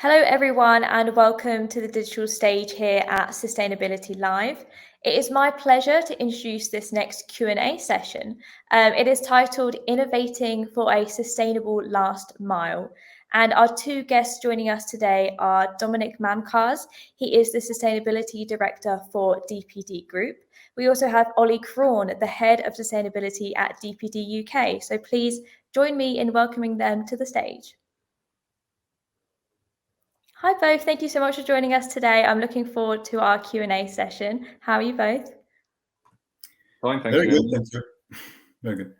Hello, everyone, and welcome to the digital stage here at Sustainability Live. It is my pleasure to introduce this next Q&A session. It is titled Innovating for a Sustainable Last Mile. And our two guests joining us today are Dominic Mamkars. He is the Sustainability Director for DPD Group. We also have Ollie Crawn, the Head of Sustainability at DPD UK. So please join me in welcoming them to the stage. Hi both, thank you so much for joining us today. I'm looking forward to our Q&A session. How are you both? Fine, thank Very you. good, thank you. Very good.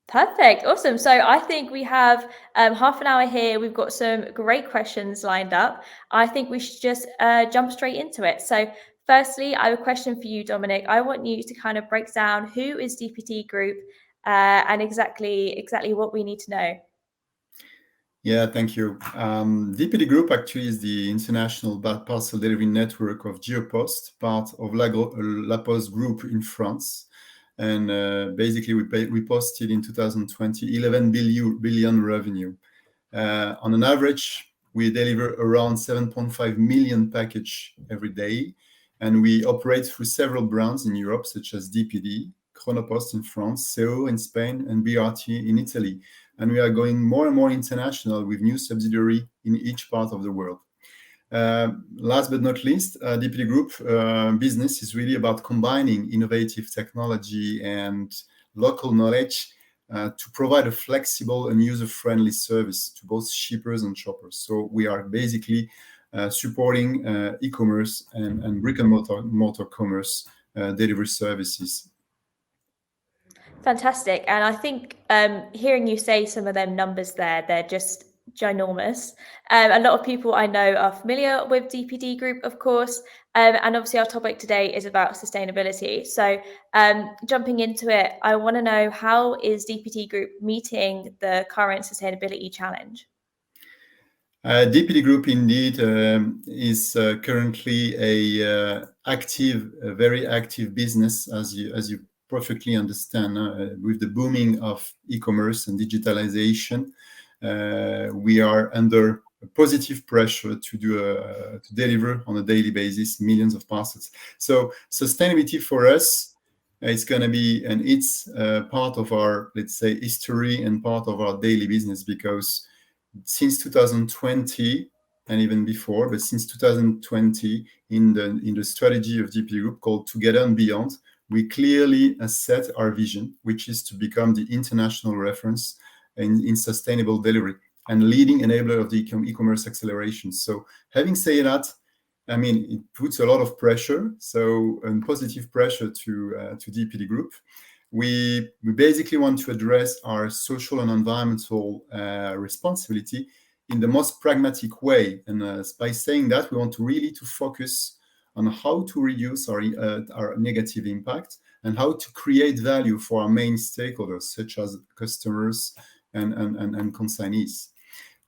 Perfect, awesome. So I think we have half an hour here. We've got some great questions lined up. I think we should just jump straight into it. So firstly, I have a question for you, Dominic. I want you to kind of break down who is DPT Group and exactly what we need to know. Yeah, thank you. DPD Group actually is the international parcel delivery network of Geopost, part of La Poste Group in France. And basically, we posted in 2020 11 billion revenue. On an average, we deliver around 7.5 million packages every day. And we operate through several brands in Europe, such as DPD, Chronopost in France, CO in Spain, and BRT in Italy. And we are going more and more international with new subsidiary in each part of the world. Last but not least, DPD Group business is really about combining innovative technology and local knowledge to provide a flexible and user-friendly service to both shippers and shoppers. So we are basically supporting e-commerce and brick-and-mortar commerce delivery services. Fantastic. And I think hearing you say some of them numbers there, they're just ginormous. A lot of people I know are familiar with DPD Group, of course, and obviously our topic today is about sustainability. So jumping into it, I want to know, how is DPD Group meeting the current sustainability challenge? DPD Group indeed is currently a very active business, as you perfectly understand. With the booming of e-commerce and digitalization, we are under positive pressure to deliver on a daily basis millions of parcels. So sustainability for us is going to be, and it's part of our, let's say, history and part of our daily business, because since 2020 and even before, but since 2020, in the strategy of DPD Group called Together and Beyond, we clearly set our vision, which is to become the international reference in sustainable delivery and leading enabler of the e-commerce acceleration. So having said that, I mean, it puts a lot of pressure, and positive pressure to DPD Group. We basically want to address our social and environmental responsibility in the most pragmatic way. And by saying that, we want to really focus on how to reduce our negative impact and how to create value for our main stakeholders, such as customers and consignees.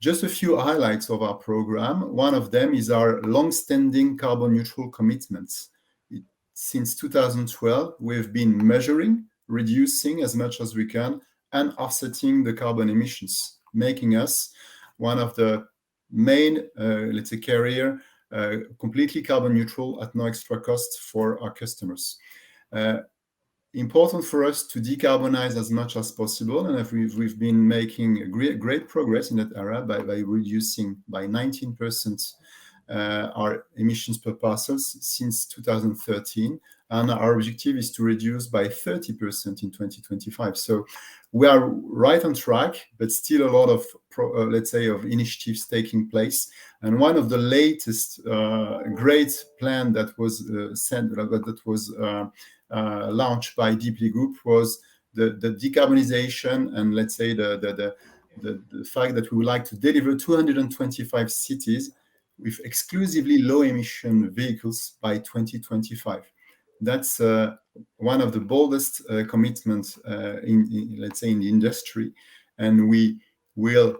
Just a few highlights of our program. One of them is our long-standing carbon neutral commitments. Since 2012, we've been measuring, reducing as much as we can, and offsetting the carbon emissions, making us one of the main, let's say, carrier completely carbon neutral at no extra cost for our customers. Important for us to decarbonize as much as possible, and we've been making great progress in that area by reducing by 19% our emissions per parcels since 2013, and our objective is to reduce by 30% in 2025. So we are right on track, but still a lot of let's say of initiatives taking place. And one of the latest great plan that was launched by DPD Group was the decarbonization, and let's say the fact that we would like to deliver 225 cities with exclusively low emission vehicles by 2025. That's one of the boldest commitments in let's say in the industry, and we will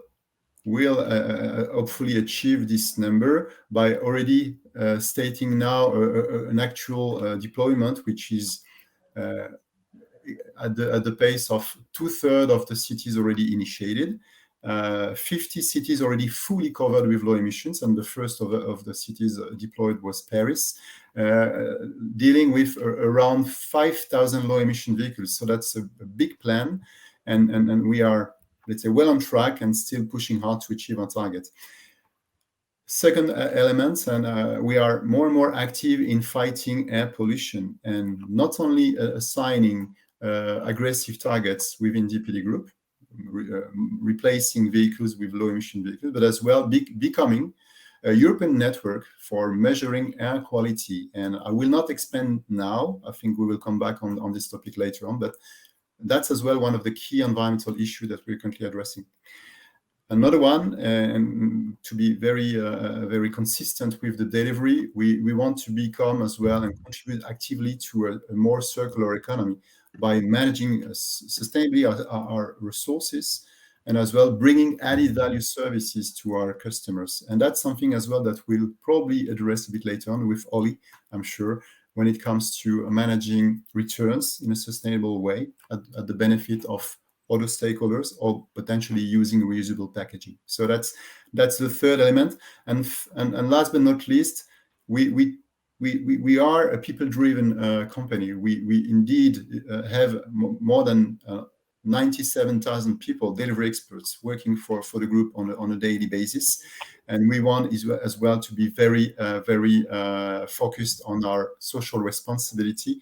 hopefully achieve this number by already stating now an actual deployment, which is at the pace of 2/3 of the cities already initiated. 50 cities already fully covered with low emissions, and the first of the cities deployed was Paris, dealing with around 5,000 low emission vehicles. So that's a big plan, and we are, let's say, well on track and still pushing hard to achieve our target. Second element, and we are more and more active in fighting air pollution, and not only assigning aggressive targets within DPD Group, replacing vehicles with low emission vehicles, but as well becoming a European network for measuring air quality. And I will not expand now. I think we will come back on this topic later on, but that's as well one of the key environmental issues that we're currently addressing. Another one, and to be very consistent with the delivery, we want to become as well and contribute actively to a more circular economy by managing sustainably our resources, and as well bringing added value services to our customers. And that's something as well that we'll probably address a bit later on with Ollie, I'm sure, when it comes to managing returns in a sustainable way at the benefit of other stakeholders, or potentially using reusable packaging. So that's the third element. And last but not least, we are a people-driven company. We indeed have more than 97,000 people, delivery experts, working for the group on a daily basis, and we want as well to be very focused on our social responsibility.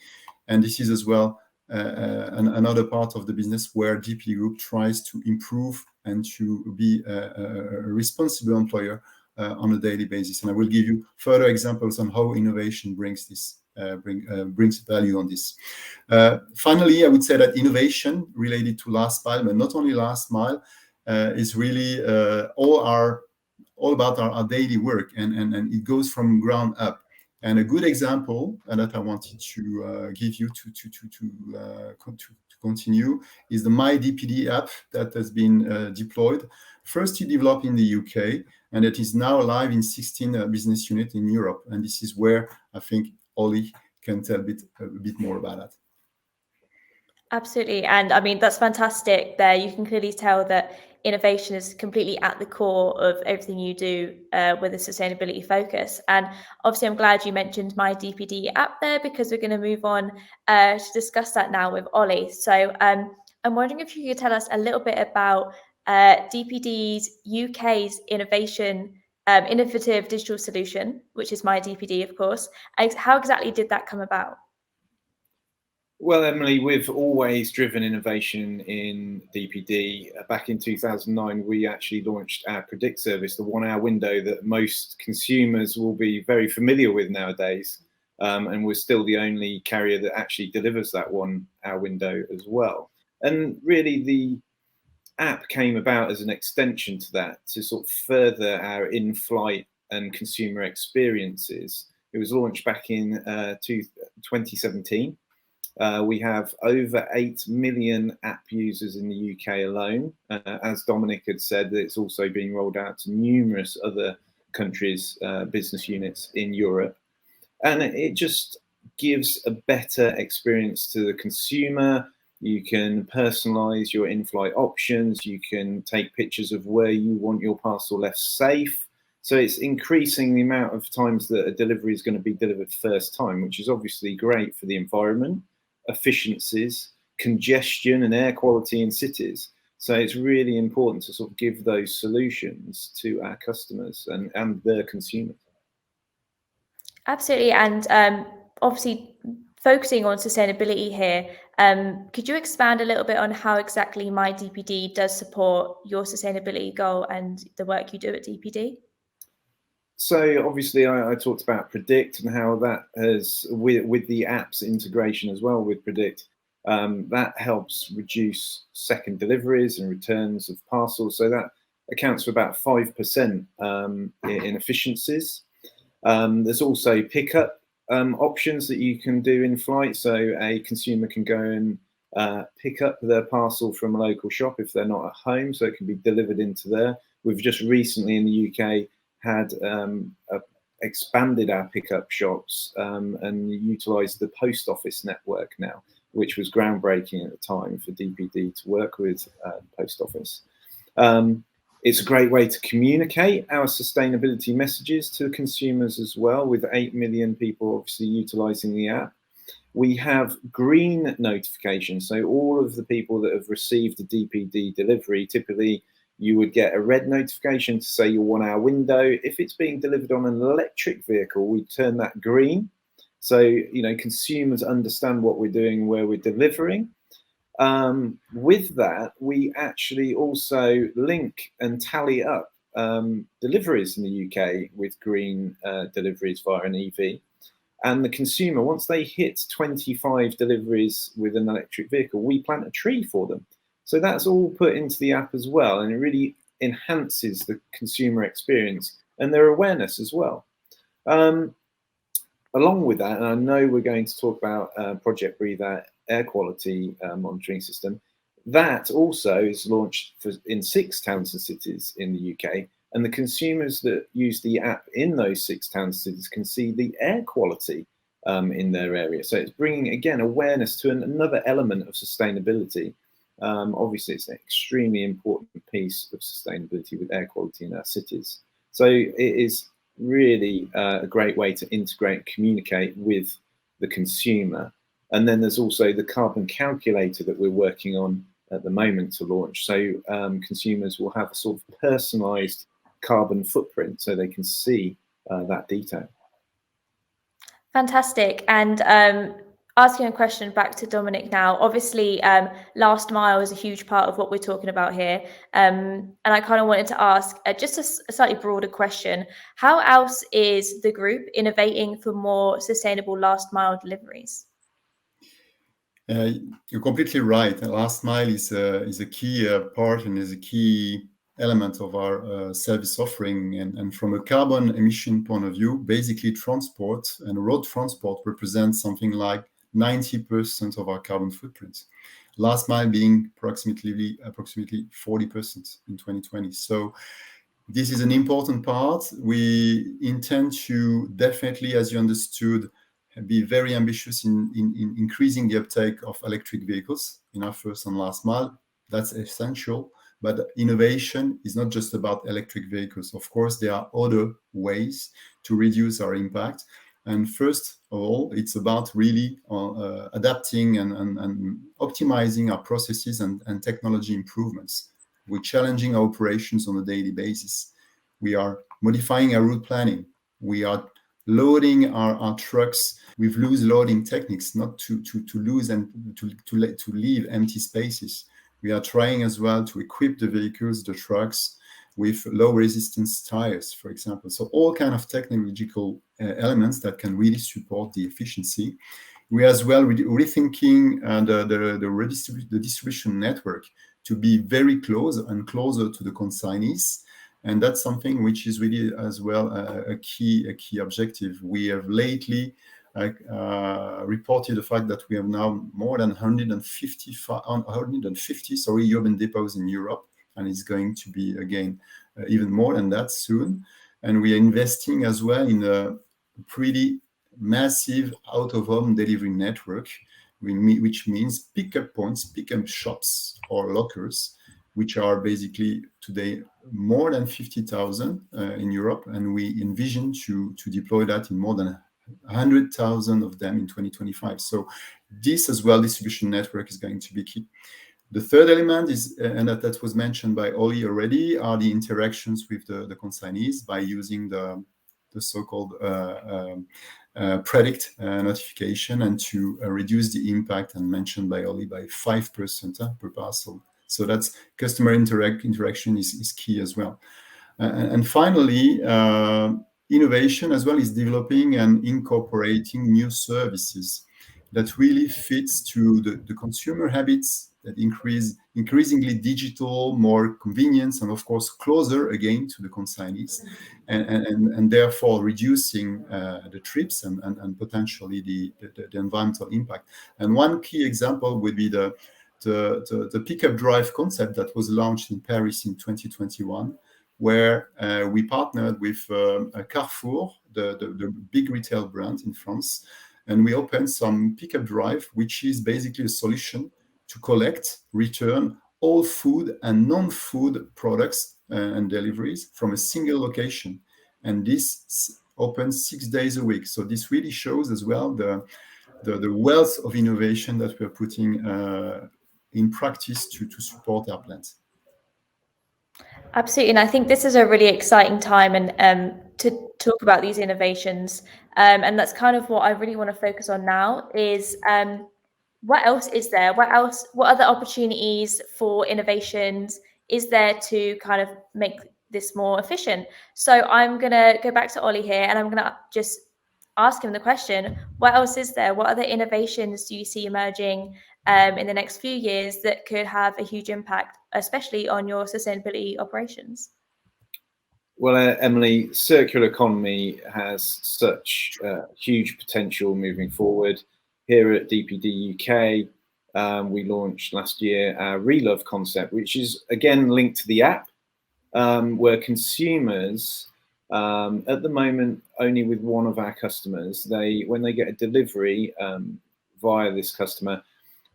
And this is as well another part of the business where DPD Group tries to improve and to be a responsible employer on a daily basis. And I will give you further examples on how innovation brings this brings value on this. Finally, I would say that innovation related to last mile, but not only last mile, is really all about our daily work, and it goes from ground up. And a good example that I wanted to give you to continue is the My DPD app that has been deployed. First, developed in the UK, and it is now live in 16 business units in Europe. And this is where I think Ollie can tell a bit more about that. Absolutely. And I mean, that's fantastic there. You can clearly tell that innovation is completely at the core of everything you do with a sustainability focus. And obviously, I'm glad you mentioned My DPD app there, because we're going to move on to discuss that now with Ollie. So I'm wondering if you could tell us a little bit about DPD's UK's innovative digital solution, which is My DPD, of course. How exactly did that come about? Well, Emily, we've always driven innovation in DPD. Back in 2009, we actually launched our Predict service, the 1 hour window that most consumers will be very familiar with nowadays. And we're still the only carrier that actually delivers that 1 hour window as well. And really, the app came about as an extension to that, to sort of further our in-flight and consumer experiences. It was launched back in 2017. We have over 8 million app users in the UK alone. As Dominic had said, it's also being rolled out to numerous other countries, business units in Europe. And it just gives a better experience to the consumer. You can personalize your in-flight options. You can take pictures of where you want your parcel left safe. So it's increasing the amount of times that a delivery is going to be delivered first time, which is obviously great for the environment, efficiencies, congestion and air quality in cities. So it's really important to sort of give those solutions to our customers and their consumers. Absolutely. And obviously focusing on sustainability here, could you expand a little bit on how exactly My DPD does support your sustainability goal and the work you do at DPD? So obviously I talked about Predict and how that has, with the app's integration as well with Predict, that helps reduce second deliveries and returns of parcels. So that accounts for about 5% in efficiencies. There's also pickup options that you can do in flight. So a consumer can go and pick up their parcel from a local shop if they're not at home, so it can be delivered into there. We've just recently in the UK had expanded our pickup shops and utilised the post office network now, which was groundbreaking at the time for DPD to work with the post office. It's a great way to communicate our sustainability messages to consumers as well, with 8 million people obviously utilizing the app. We have green notifications. So all of the people that have received a DPD delivery, typically you would get a red notification to say you're 1 hour window. If it's being delivered on an electric vehicle, we turn that green. So, you know, consumers understand what we're doing, where we're delivering. With that, we actually also link and tally up deliveries in the UK with green deliveries via an EV. And the consumer, once they hit 25 deliveries with an electric vehicle, we plant a tree for them. So that's all put into the app as well, and it really enhances the consumer experience and their awareness as well. Along with that, and I know we're going to talk about Project Breathe air quality monitoring system, that also is launched in 6 towns and cities in the UK. And the consumers that use the app in those 6 towns and cities can see the air quality in their area. So it's bringing, again, awareness to another element of sustainability. Obviously, it's an extremely important piece of sustainability with air quality in our cities. So it is really a great way to integrate and communicate with the consumer. And then there's also the carbon calculator that we're working on at the moment to launch. So consumers will have a sort of personalized carbon footprint so they can see that detail. Fantastic. And asking a question back to Dominic now, obviously last mile is a huge part of what we're talking about here. And I kind of wanted to ask just a slightly broader question. How else is the group innovating for more sustainable last mile deliveries? You're completely right. Last mile is a key part and is a key element of our service offering. And from a carbon emission point of view, basically transport and road transport represents something like 90% of our carbon footprint. Last mile being approximately 40% in 2020. So this is an important part. We intend to definitely, as you understood, be very ambitious in increasing the uptake of electric vehicles in our first and last mile. That's essential. But innovation is not just about electric vehicles. Of course, there are other ways to reduce our impact. And first of all, it's about really adapting and optimizing our processes and technology improvements. We're challenging our operations on a daily basis. We are modifying our route planning. We are loading our trucks with loose loading techniques, not to lose and to leave empty spaces. We are trying as well to equip the vehicles, the trucks, with low resistance tires, for example. So all kind of technological elements that can really support the efficiency. We as well rethinking the distribution network to be very close and closer to the consignees. And that's something which is really as well a key objective. We have lately reported the fact that we have now more than 150 urban depots in Europe, and it's going to be again even more than that soon. And we are investing as well in a pretty massive out-of-home delivery network, which means pickup points, pickup shops or lockers, which are basically today more than 50,000 in Europe, and we envision to deploy that in more than 100,000 of them in 2025. So this as well, distribution network is going to be key. The third element is, and that was mentioned by Oli already, are the interactions with the consignees by using the so-called predict notification and to reduce the impact, and mentioned by Oli, by 5% per parcel. So that's customer interaction is key as well. And finally, innovation as well is developing and incorporating new services that really fits to the consumer habits that increasingly digital, more convenience, and of course closer again to the consignees, and therefore reducing the trips and potentially the environmental impact. And one key example would be the pickup drive concept that was launched in Paris in 2021, where we partnered with Carrefour, the big retail brand in France, and we opened some pickup drive, which is basically a solution to collect, return all food and non-food products and deliveries from a single location. And this opens 6 days a week. So this really shows as well the wealth of innovation that we're putting in practice to support our plants. Absolutely, and I think this is a really exciting time and to talk about these innovations, and that's kind of what I really want to focus on now is what else is there? What other opportunities for innovations is there to kind of make this more efficient? So I'm gonna go back to Ollie here, and I'm gonna just ask him the question: what else is there? What other innovations do you see emerging in the next few years that could have a huge impact, especially on your sustainability operations? Well, Emily, circular economy has such huge potential moving forward. Here at DPD UK, we launched last year our Relove concept, which is again linked to the app, where consumers, at the moment, only with one of our customers, when they get a delivery via this customer,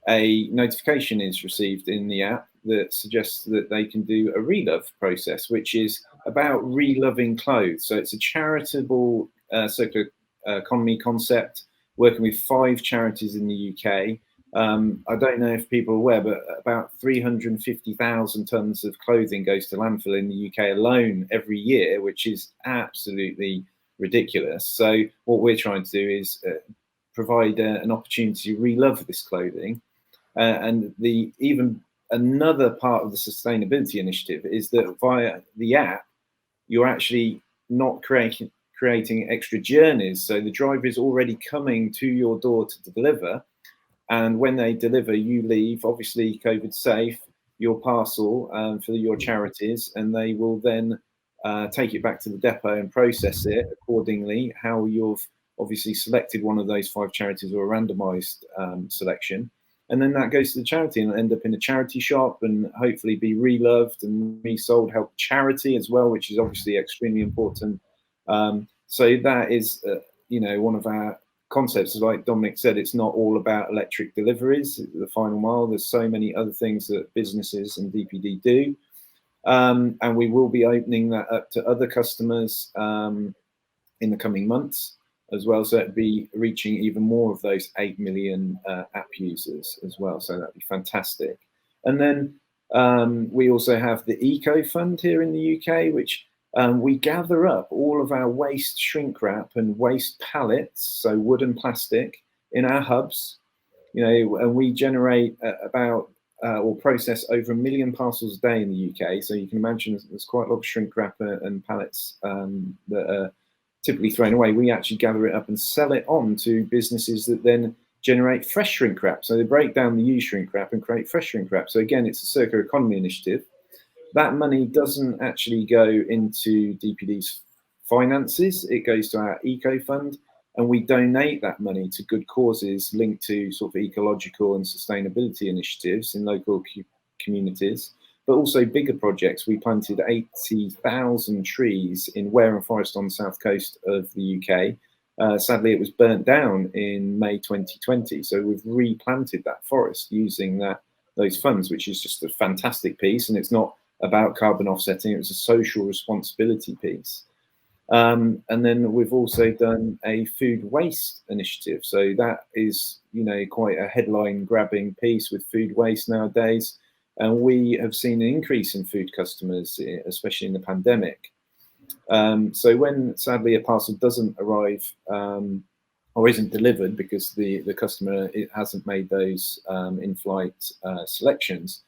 a notification is received in the app that suggests that they can do a relove process, which is about reloving clothes. So it's a charitable circular economy concept, working with 5 charities in the UK. I don't know if people are aware, but about 350,000 tons of clothing goes to landfill in the UK alone every year, which is absolutely ridiculous. So what we're trying to do is provide an opportunity to relove this clothing. And even another part of the sustainability initiative is that via the app, you're actually not creating extra journeys. So the driver is already coming to your door to deliver. And when they deliver, you leave, obviously COVID safe, your parcel for your charities, and they will then take it back to the depot and process it accordingly, how you've obviously selected one of those 5 charities or a randomized selection. And then that goes to the charity and end up in a charity shop and hopefully be reloved and resold, help charity as well, which is obviously extremely important. So that is, one of our concepts. Like Dominic said, it's not all about electric deliveries, the final mile. There's so many other things that businesses and DPD do. And we will be opening that up to other customers in the coming months as well, so it'd be reaching even more of those 8 million app users as well, so that'd be fantastic. And then we also have the Eco Fund here in the UK, which we gather up all of our waste shrink wrap and waste pallets, so wood and plastic, in our hubs, and we generate about or process over 1 million parcels a day in the UK. So you can imagine there's quite a lot of shrink wrap and pallets that are typically thrown away. We actually gather it up and sell it on to businesses that then generate fresh shrink wrap. So they break down the used shrink wrap and create fresh shrink wrap. So again, it's a circular economy initiative. That money doesn't actually go into DPD's finances. It goes to our Eco Fund, and we donate that money to good causes linked to sort of ecological and sustainability initiatives in local communities. But also bigger projects. We planted 80,000 trees in Wareham Forest on the south coast of the UK. Sadly, it was burnt down in May 2020. So we've replanted that forest using those funds, which is just a fantastic piece. And it's not about carbon offsetting. It was a social responsibility piece. And then we've also done a food waste initiative. So that is, quite a headline grabbing piece with food waste nowadays. And we have seen an increase in food customers, especially in the pandemic. So when, sadly, a parcel doesn't arrive or isn't delivered because the customer hasn't made those in-flight selections,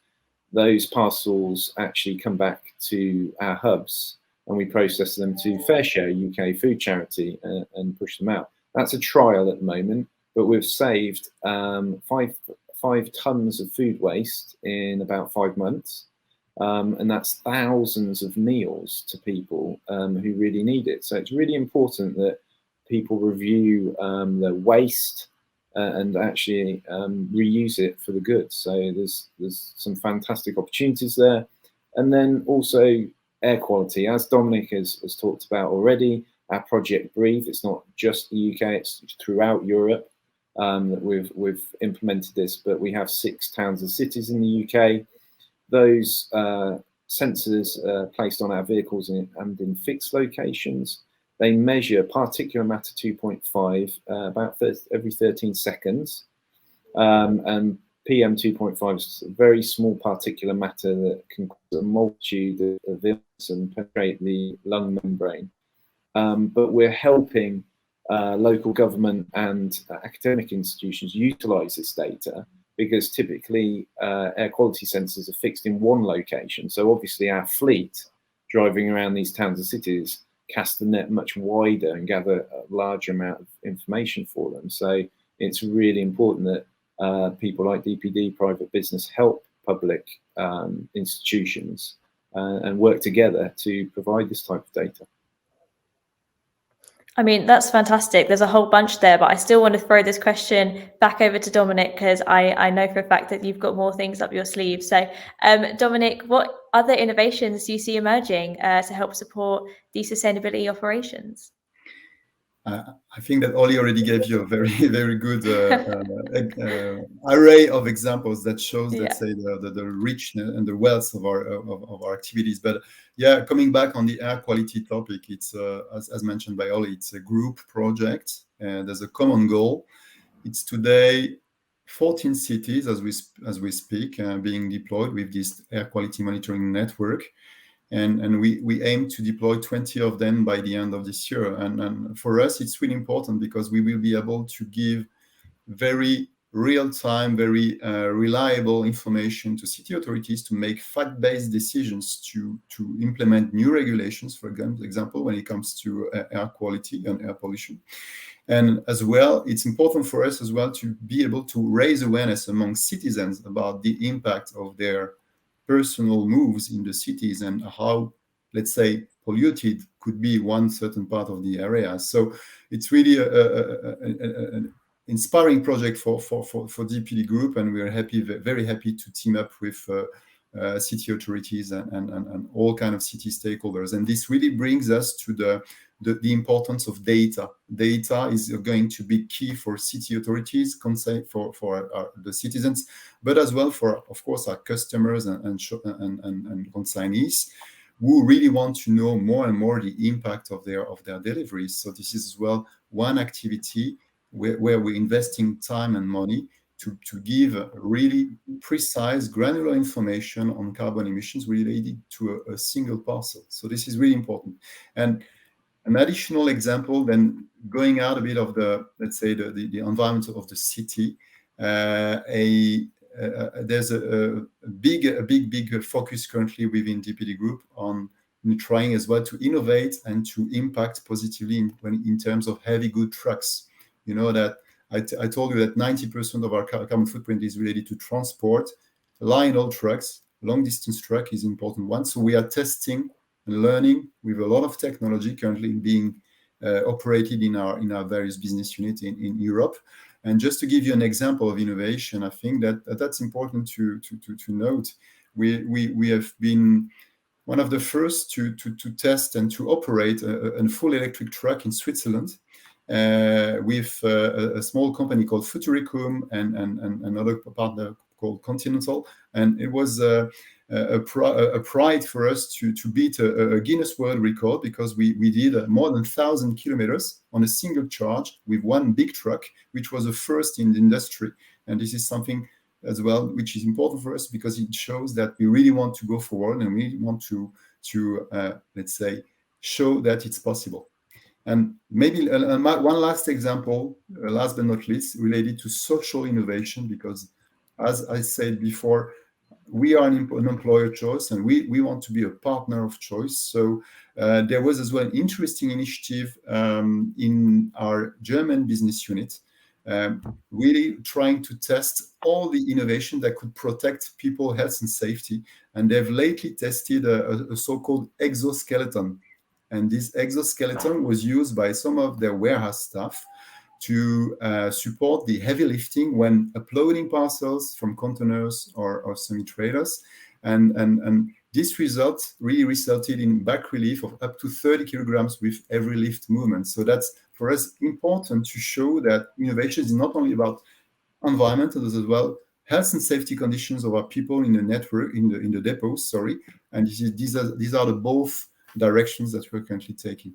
those parcels actually come back to our hubs and we process them to FareShare UK Food Charity and push them out. That's a trial at the moment, but we've saved 5 tons of food waste in about 5 months. And that's thousands of meals to people who really need it. So it's really important that people review the waste and actually reuse it for the good. So there's some fantastic opportunities there. And then also air quality, as Dominic has talked about already, our Project Breathe, it's not just the UK, it's throughout Europe that we've implemented this, but we have 6 towns and cities in the UK. Those sensors placed on our vehicles and in fixed locations. They measure particulate matter 2.5 about every 13 seconds. And PM 2.5 is a very small particulate matter that can cause a multitude of illnesses and penetrate the lung membrane. But we're helping local government and academic institutions utilize this data, because typically air quality sensors are fixed in one location. So obviously our fleet driving around these towns and cities cast the net much wider and gather a larger amount of information for them. So it's really important that people like DPD, private business, help public institutions and work together to provide this type of data. I mean, that's fantastic. There's a whole bunch there, but I still want to throw this question back over to Dominic, because I know for a fact that you've got more things up your sleeve. So, Dominic, what other innovations do you see emerging to help support these sustainability operations? I think that Ollie already gave you a very, very good array of examples that shows, let's say, the richness and the wealth of our activities. But yeah, coming back on the air quality topic, it's as mentioned by Ollie, it's a group project, and there's a common goal. It's today 14 cities as we speak being deployed with this air quality monitoring network. And we aim to deploy 20 of them by the end of this year. And for us, it's really important, because we will be able to give very real-time, very reliable information to city authorities to make fact-based decisions to implement new regulations, for example, when it comes to air quality and air pollution. And as well, it's important for us as well to be able to raise awareness among citizens about the impact of their personal moves in the cities and how, let's say, polluted could be one certain part of the area. So it's really an inspiring project for DPD Group, and we are very happy to team up with city authorities and all kind of city stakeholders. And this really brings us to the importance of data. Data is going to be key for city authorities, for the citizens, but as well for, of course, our customers and consignees, who really want to know more and more the impact of their deliveries. So this is as well one activity where we're investing time and money to give really precise, granular information on carbon emissions related to a single parcel. So this is really important. And an additional example, then going out a bit of let's say, the environment of the city, there's a big focus currently within DPD Group on trying as well to innovate and to impact positively in terms of heavy good trucks. You know that I told you that 90% of our carbon footprint is related to transport. Line haul trucks, long distance truck is important one. So we are testing and learning with a lot of technology currently being operated in our various business units in Europe. And just to give you an example of innovation, I think that's important to note. We have been one of the first to test and to operate a full electric truck in Switzerland with a small company called Futuricum and another partner called Continental. And it was a pride for us to beat a Guinness World Record, because we did more than 1,000 kilometers on a single charge with one big truck, which was a first in the industry. And this is something as well which is important for us, because it shows that we really want to go forward and we want to let's say, show that it's possible. And maybe one last example, last but not least, related to social innovation, because as I said before, we are an employer choice, and we want to be a partner of choice. So there was as well an interesting initiative in our German business unit, really trying to test all the innovation that could protect people's health and safety. And they've lately tested a so-called exoskeleton. And this exoskeleton was used by some of their warehouse staff to support the heavy lifting when uploading parcels from containers or semi-trailers. And this result really resulted in back relief of up to 30 kilograms with every lift movement. So that's, for us, important to show that innovation is not only about environment, it is as well health and safety conditions of our people in the network, in the depots, sorry. And these are the both directions that we're currently taking.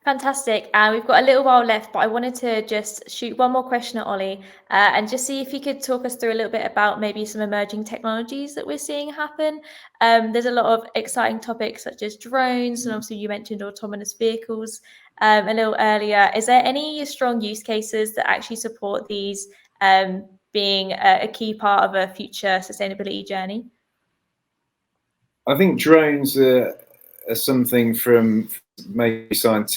Fantastic. And we've got a little while left, but I wanted to just shoot one more question at Ollie and just see if you could talk us through a little bit about maybe some emerging technologies that we're seeing happen. There's a lot of exciting topics such as drones, and obviously you mentioned autonomous vehicles a little earlier. Is there any strong use cases that actually support these being a key part of a future sustainability journey? I think drones are something from maybe science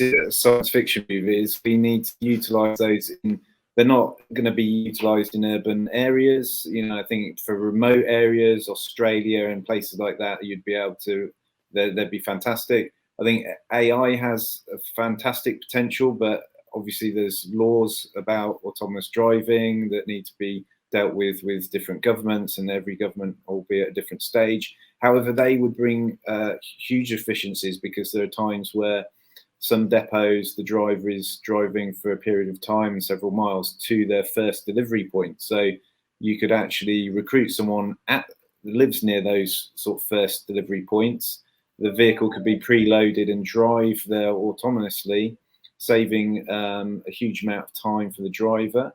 fiction movies. We need to utilize those they're not going to be utilized in urban areas. You know, I think for remote areas, Australia and places like that, you'd be able to, they'd be fantastic. I think AI has a fantastic potential, but obviously there's laws about autonomous driving that need to be dealt with different governments, and every government will be at a different stage. However, they would bring huge efficiencies, because there are times where some depots, the driver is driving for a period of time, several miles, to their first delivery point. So you could actually recruit someone that lives near those sort of first delivery points. The vehicle could be preloaded and drive there autonomously, saving a huge amount of time for the driver.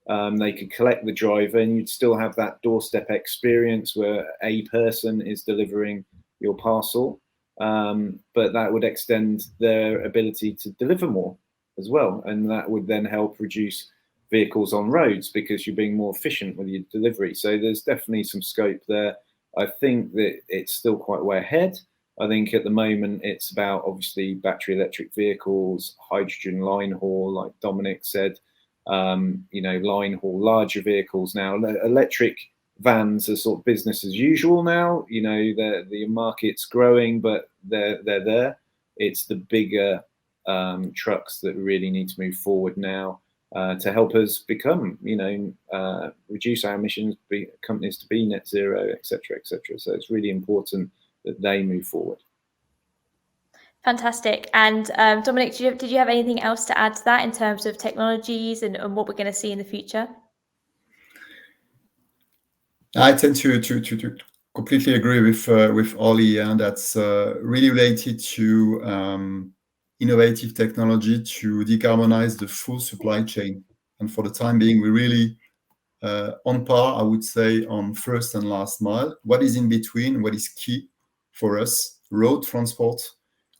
They could collect the driver, and you'd still have that doorstep experience where a person is delivering your parcel. But that would extend their ability to deliver more as well. And that would then help reduce vehicles on roads, because you're being more efficient with your delivery. So there's definitely some scope there. I think that it's still quite way ahead. I think at the moment it's about obviously battery electric vehicles, hydrogen line haul, like Dominic said, line haul, larger vehicles now. Electric vans are sort of business as usual now. You know, the market's growing, but they're there. It's the bigger trucks that really need to move forward now to help us become, reduce our emissions, companies to be net zero, etc., etc. So it's really important that they move forward. Fantastic. And Dominic, did you have anything else to add to that in terms of technologies and what we're going to see in the future? I tend to completely agree with Ollie, and that's really related to innovative technology to decarbonize the full supply chain. And for the time being, we're really on par, I would say, on first and last mile. What is in between, what is key for us, road transport,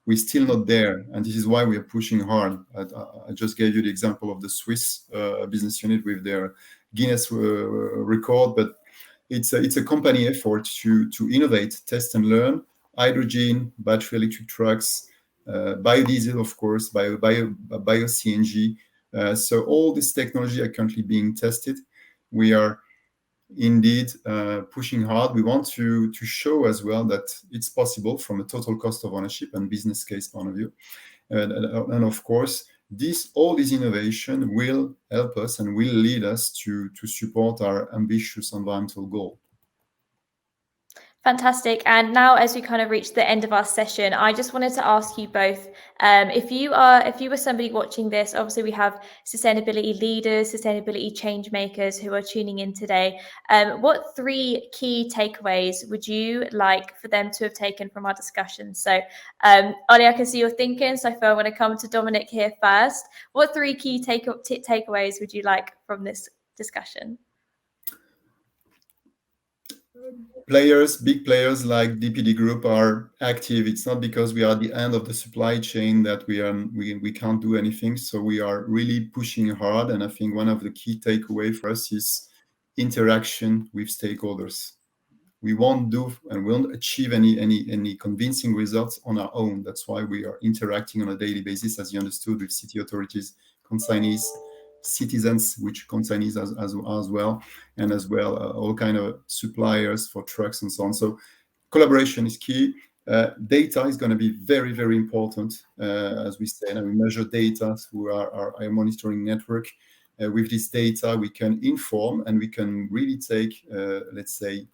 we're still not there. And this is why we are pushing hard. I just gave you the example of the Swiss business unit with their Guinness record, but it's a company effort to innovate, test and learn, hydrogen, battery electric trucks, biodiesel, of course, bio CNG. So all this technology are currently being tested. We are indeed pushing hard. We want to show as well that it's possible from a total cost of ownership and business case point of view. And of course, all this innovation will help us and will lead us to support our ambitious environmental goal. Fantastic. And now, as we kind of reach the end of our session, I just wanted to ask you both, if you were somebody watching this, obviously we have sustainability leaders, sustainability change makers who are tuning in today. What 3 key takeaways would you like for them to have taken from our discussion? So, Ollie, I can see you're thinking, so I feel I want to come to Dominic here first. What 3 key takeaways would you like from this discussion? Big players like DPD Group are active. It's not because we are at the end of the supply chain that we can't do anything. So we are really pushing hard. And I think one of the key takeaway for us is interaction with stakeholders. We won't achieve any convincing results on our own. That's why we are interacting on a daily basis, as you understood, with city authorities, consignees, citizens, which consignees as well, and as well all kind of suppliers for trucks and so on. So collaboration is key. Data is going to be very, very important, as we say, and we measure data through our monitoring network. With this data, we can inform and we can really take, let's say,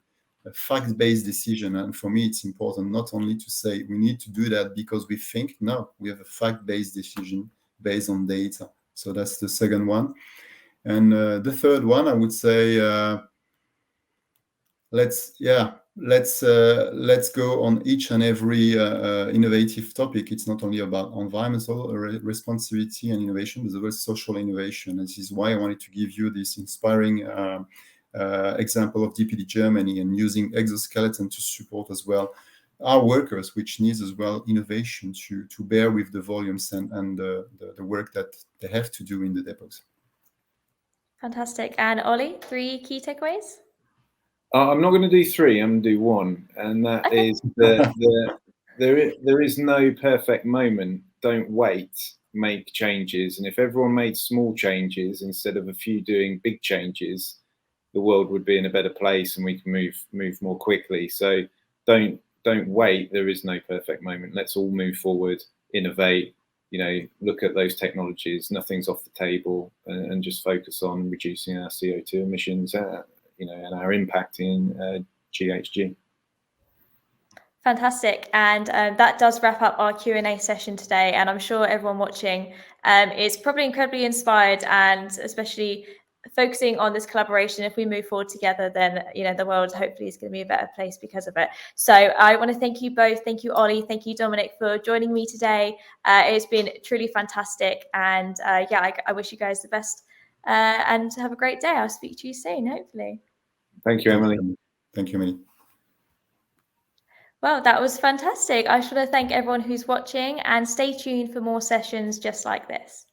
a fact-based decision. And for me, it's important not only to say we need to do that because we think. No, we have a fact-based decision based on data. So that's the second one. And the third one, I would say, let's go on each and every innovative topic. It's not only about environmental responsibility and innovation, but as well social innovation. And this is why I wanted to give you this inspiring example of DPD Germany and using exoskeleton to support as well our workers, which needs as well innovation to bear with the volumes and the work that they have to do in the depots. Fantastic. And Ollie, 3 key takeaways? I'm not going to do 3. I'm going to do 1, and that is that there is no perfect moment. Don't wait. Make changes, and if everyone made small changes instead of a few doing big changes, the world would be in a better place, and we can move more quickly. So don't wait. There is no perfect moment. Let's all move forward, innovate. Look at those technologies. Nothing's off the table, and just focus on reducing our CO2 emissions. And our impact in GHG. Fantastic. And that does wrap up our Q&A session today. And I'm sure everyone watching is probably incredibly inspired, and especially focusing on this collaboration. If we move forward together, then the world hopefully is going to be a better place because of it. So I want to thank you both. Thank you, Ollie. Thank you, Dominic, for joining me today. It's been truly fantastic. And I wish you guys the best and have a great day. I'll speak to you soon, hopefully. Thank you, Emily. Thank you, Emily. Well, that was fantastic. I just want to thank everyone who's watching, and stay tuned for more sessions just like this.